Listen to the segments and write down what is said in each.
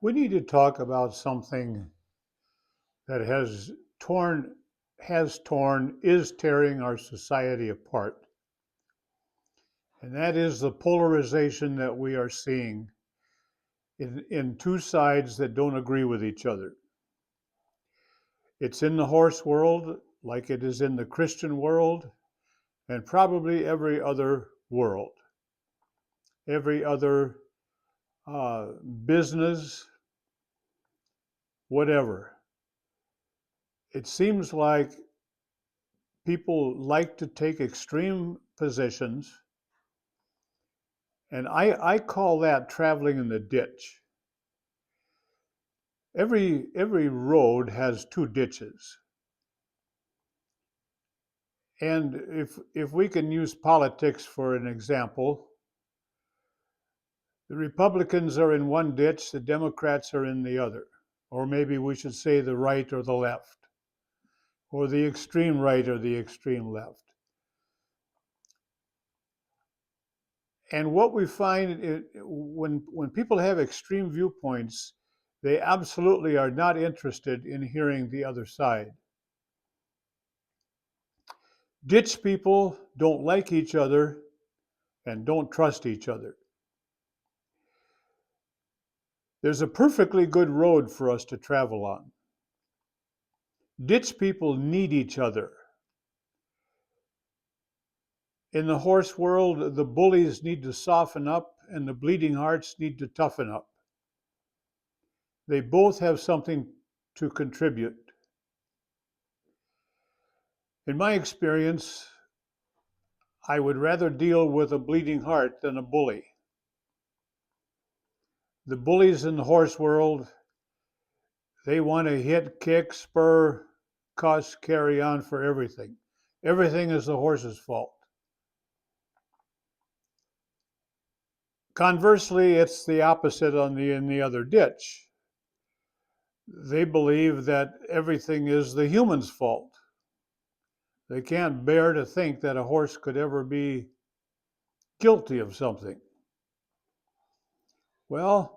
We need to talk about something that torn, is tearing our society apart. And that is the polarization that we are seeing in two sides that don't agree with each other. It's in the horse world, like it is in the Christian world, and probably every other world, every other business, whatever. It seems like people like to take extreme positions, and I call that traveling in the ditch. Every road has two ditches. And if we can use politics for an example, the Republicans are in one ditch, the Democrats are in the other. Or maybe we should say the right or the left, or the extreme right or the extreme left. And what we find when people have extreme viewpoints, they absolutely are not interested in hearing the other side. Ditch people don't like each other and don't trust each other. There's a perfectly good road for us to travel on. Ditch people need each other. In the horse world, the bullies need to soften up and the bleeding hearts need to toughen up. They both have something to contribute. In my experience, I would rather deal with a bleeding heart than a bully. The bullies in the horse world, they want to hit, kick, spur, cuss, carry on for everything. Everything is the horse's fault. Conversely, it's the opposite in the other ditch. They believe that everything is the human's fault. They can't bear to think that a horse could ever be guilty of something. Well,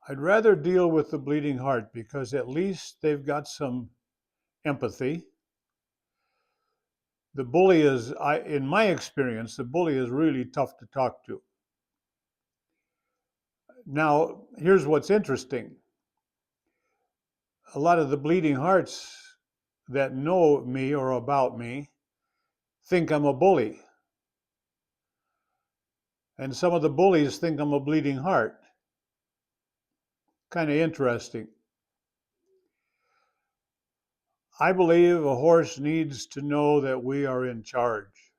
I'd rather deal with the bleeding heart because at least they've got some empathy. The bully is, in my experience, the bully is really tough to talk to. Now, here's what's interesting. A lot of the bleeding hearts that know me or about me think I'm a bully. And some of the bullies think I'm a bleeding heart. Kind of interesting. I believe a horse needs to know that we are in charge.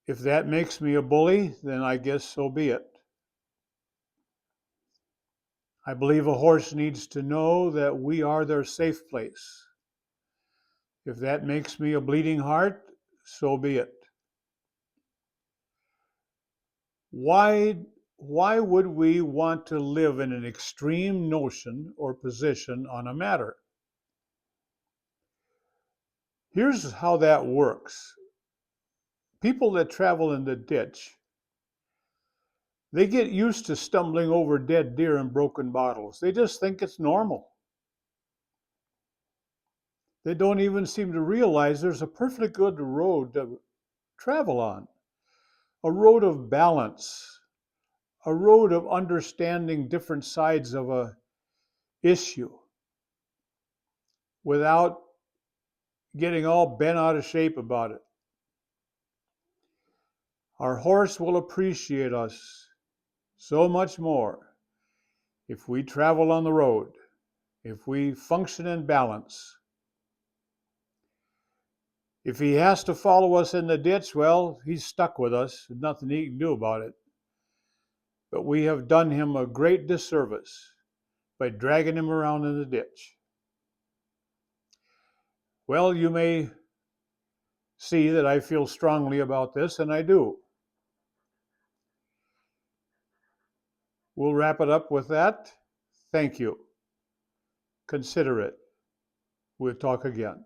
If that makes me a bully, then I guess so be it. I believe a horse needs to know that we are their safe place. If that makes me a bleeding heart, so be it. Why, why would we want to live in an extreme notion or position on a matter? Here's how that works. People that travel in the ditch, they get used to stumbling over dead deer and broken bottles. They just think it's normal. They don't even seem to realize there's a perfectly good road to travel on, a road of balance, a road of understanding different sides of a issue without getting all bent out of shape about it. Our horse will appreciate us so much more if we travel on the road, if we function in balance. If he has to follow us in the ditch, well, he's stuck with us. There's nothing he can do about it. But we have done him a great disservice by dragging him around in the ditch. Well, you may see that I feel strongly about this, and I do. We'll wrap it up with that. Thank you. Consider it. We'll talk again.